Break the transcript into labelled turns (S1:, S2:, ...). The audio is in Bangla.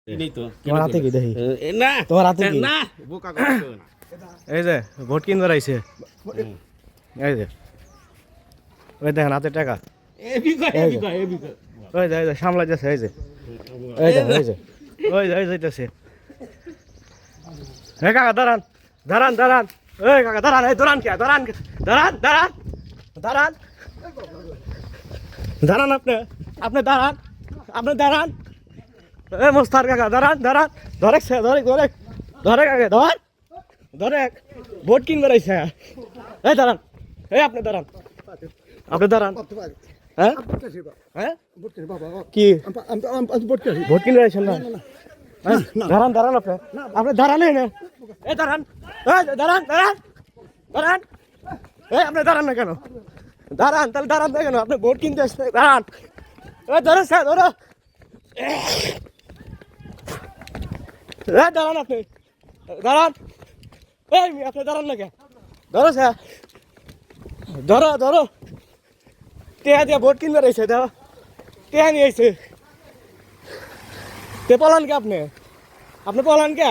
S1: নেই তো
S2: তোমার হাতে কি দেখি
S1: না
S2: তোমার হাতে কি
S1: না বোকা করছো না
S2: এই যে ভোট কিনবার আইছে এই যে ওই দেখেন হাতে টাকা ওই যে সামলা যাচ্ছে এই যে এই যে ওই যে যাইতেছে হে কাকা দাঁড়ান দাঁড়ান দাঁড়ান এই কাকা দাঁড়ান এই দাঁড়ান কে দাঁড়ান দাঁড়ান দাঁড়ান দাঁড়ান দাঁড়ান আপনি দাঁড়ান আপনি দাঁড়ান এ মোস্তার কাকা দাঁড়ান দাঁড়ান ধরে ধরে ধরে ধরে কাকা ধর ধরে ভোট কিনবার আইছে এই দাঁড়ান এই আপনি দাঁড়ান হ্যাঁ হ্যাঁ কি ভোট কিনবার আইছেন না দাঁড়ান দাঁড়ান আপনি দাঁড়ান না এই দাঁড়ান দাঁড়ান দাঁড়ান দাঁড়ান এই আপনি দাঁড়ান না কেন দাঁড়ান তাহলে দাঁড়ান না কেন আপনি ভোট কিনতে আসছেন দাঁড়ান এই ধরো স্যার ধরো দাঁড়ান আপনি দাঁড়ান এই আপনি দাঁড়ান না কেন ধরো স্যার ধরো ধরো টেহা দিয়ে ভোট কিনবে রয়েছে ধরো টেহা নিয়ে এসে তে পলান কে আপনি পলান কে